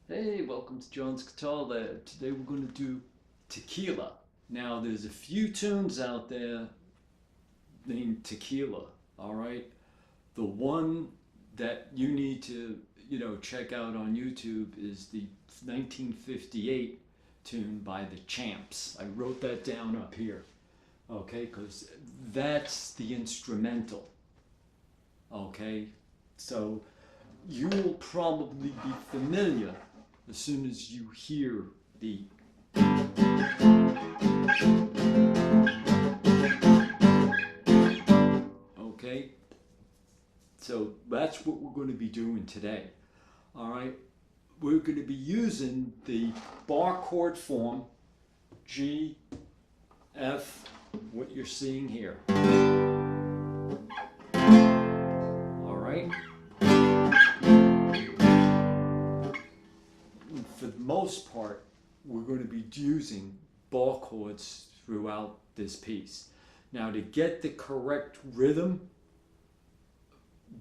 Hey, welcome to John's Guitar Lab. Today we're going to do Tequila. Now there's a few tunes out there named Tequila, all right? The one that you need to, check out on YouTube is the 1958 tune by the Champs. I wrote that down up here, okay? Because that's the instrumental, okay? So you will probably be familiar as soon as you hear the okay, so that's what we're going to be doing today. All right, we're going to be using the bar chord form G, F, what you're seeing here. All right. For the most part, we're going to be using bar chords throughout this piece. Now, to get the correct rhythm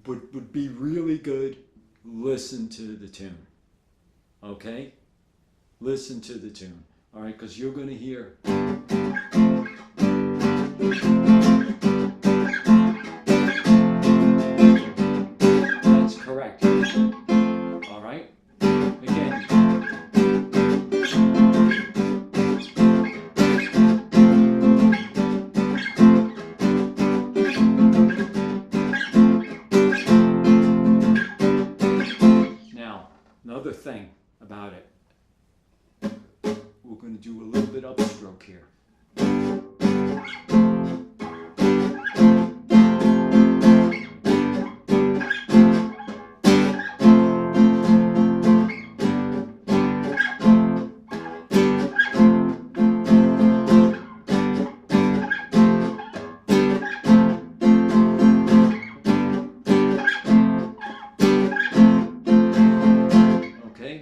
would be really good, listen to the tune. Okay? Listen to the tune. All right? Because you're going to hear. That's correct. All right? Again. Another thing about it, we're going to do a little bit upstroke here.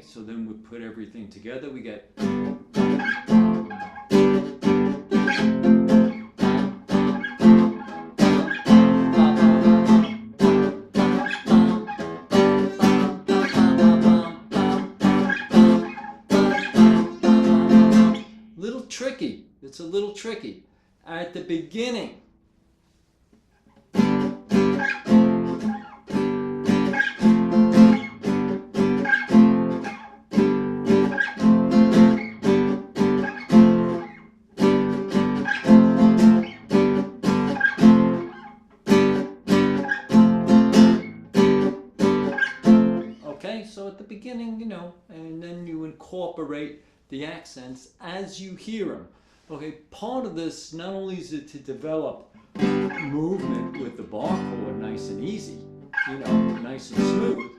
So then we put everything together, we get little tricky. It's a little tricky. At the beginning, so at the beginning, and then you incorporate the accents as you hear them. Okay, part of this, not only is it to develop movement with the bar chord nice and easy, nice and smooth,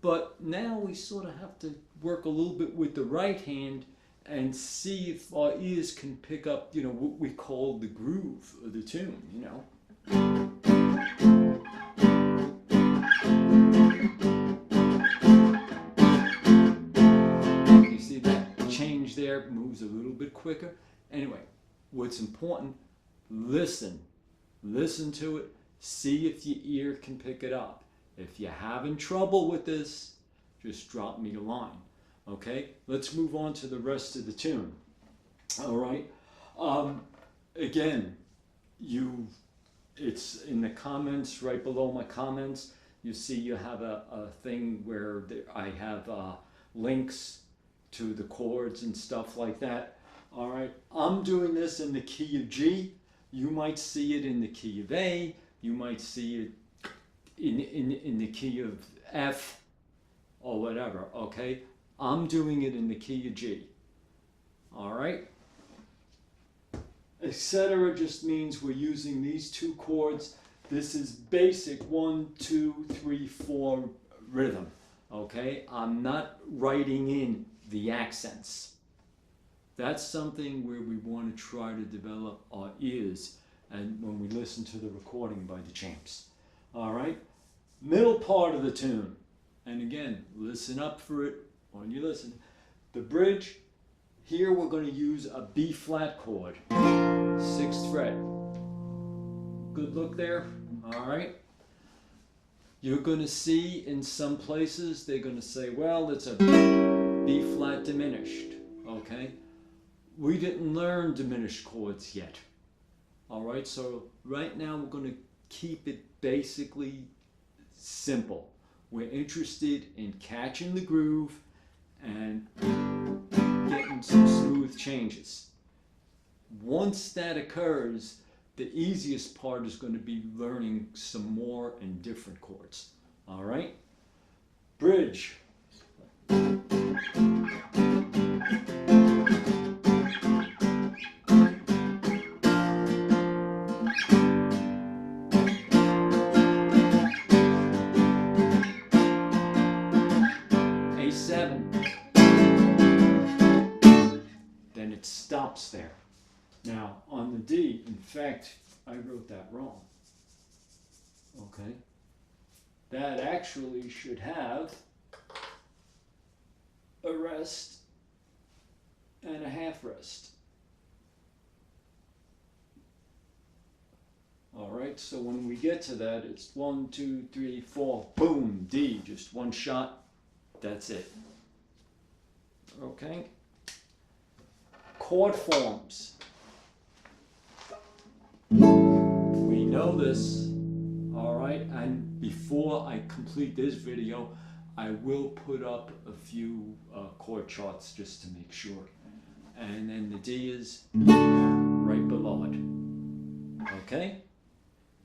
but now we sort of have to work a little bit with the right hand and see if our ears can pick up, what we call the groove of the tune, there moves a little bit quicker. Anyway, what's important, listen to it, see if your ear can pick it up. If you're having trouble with this, just drop me a line. Okay, let's move on to the rest of the tune. All right, again, it's in the comments, right below my comments, you see you have a thing where I have links to the chords and stuff like that. All right, I'm doing this in the key of G. You might see it in the key of A. You might see it in the key of F or whatever, okay? I'm doing it in the key of G. All right? Etc. just means we're using these two chords. This is basic 1, 2, 3, 4 rhythm, okay? I'm not writing in the accents. That's something where we want to try to develop our ears and when we listen to the recording by the Champs. All right, middle part of the tune, and again, listen up for it when you listen. The bridge, here we're going to use a B flat chord, 6th fret. Good look there, all right? You're going to see in some places, they're going to say, well, it's a B flat diminished, okay? We didn't learn diminished chords yet. All right, so right now we're going to keep it basically simple. We're interested in catching the groove and getting some smooth changes. Once that occurs, the easiest part is going to be learning some more and different chords. All right? Bridge. A7. Then it stops there. Now, on the D, in fact, I wrote that wrong. Okay? That actually should have a rest and a half rest. All right, so when we get to that, it's 1, 2, 3, 4, boom, D, just one shot, that's it. Okay? Chord forms. We know this, all right, and before I complete this video, I will put up a few chord charts just to make sure. And then the D is right below it. Okay?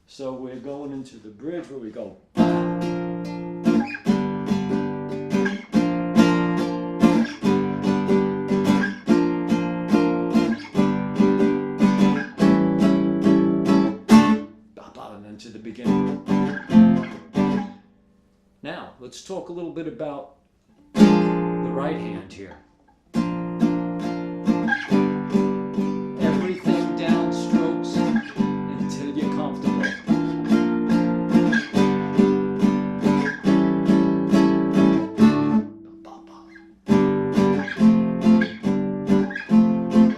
So we're going into the bridge where we go. And then to the beginning. Now, let's talk a little bit about the right hand here. Everything downstrokes until you're comfortable.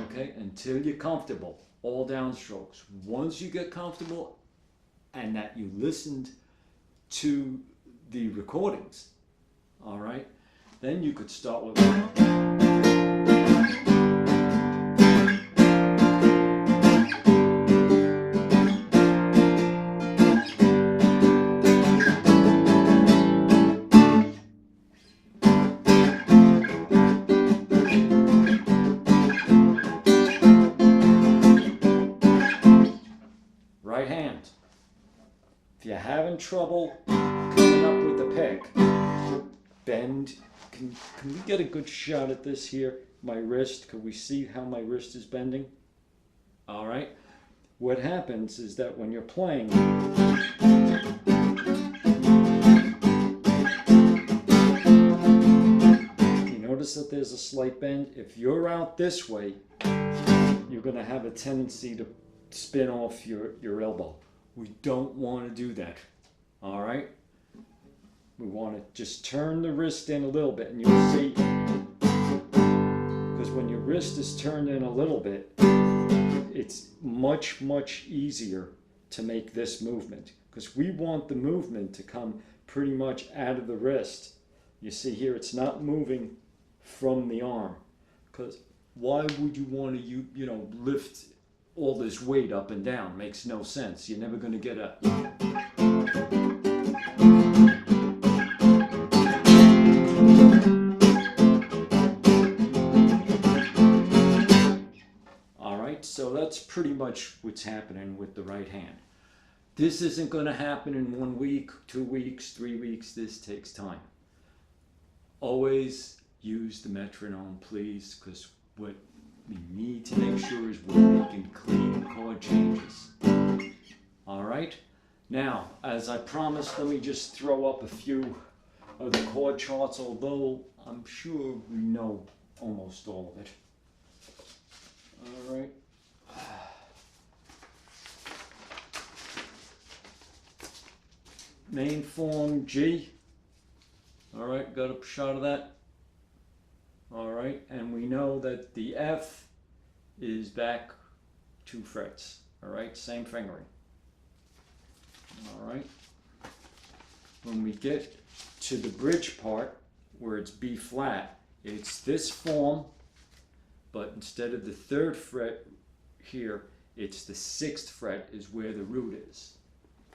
Okay, until you're comfortable, all downstrokes. Once you get comfortable and that you listened to the recordings, all right, then you could start with right hand. If you're having trouble coming up with the pick, bend. Can we get a good shot at this here? My wrist, can we see how my wrist is bending? All right. What happens is that when you're playing, you notice that there's a slight bend. If you're out this way, you're going to have a tendency to spin off your elbow. We don't want to do that. All right? We want to just turn the wrist in a little bit, and you'll see, because when your wrist is turned in a little bit, it's much, much easier to make this movement, because we want the movement to come pretty much out of the wrist. You see here, it's not moving from the arm, because why would you want to, lift all this weight up and down? Makes no sense. You're never going to get a... So that's pretty much what's happening with the right hand. This isn't going to happen in 1 week, 2 weeks, 3 weeks. This takes time. Always use the metronome, please, because what we need to make sure is we're making clean chord changes. All right? Now, as I promised, let me just throw up a few of the chord charts, although I'm sure we know almost all of it. All right. Main form G. All right, got a shot of that. All right, and we know that the F is back 2 frets. All right, same fingering. All right. When we get to the bridge part where it's B flat, it's this form, but instead of the 3rd fret here, it's the 6th fret is where the root is.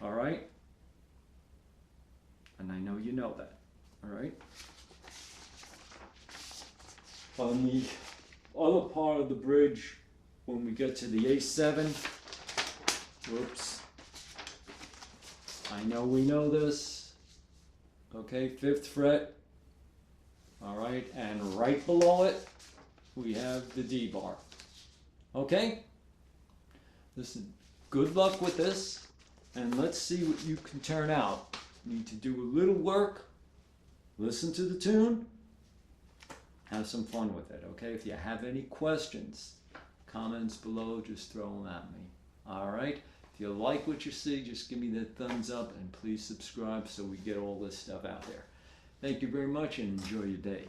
All right? And I know you know that. All right? On the other part of the bridge, when we get to the A7, whoops, I know we know this. Okay, 5th fret. All right, and right below it, we have the D bar. Okay? Listen, good luck with this, and let's see what you can turn out. You need to do a little work, listen to the tune, have some fun with it, okay? If you have any questions, comments below, just throw them at me. All right? If you like what you see, just give me that thumbs up, and please subscribe so we get all this stuff out there. Thank you very much, and enjoy your day.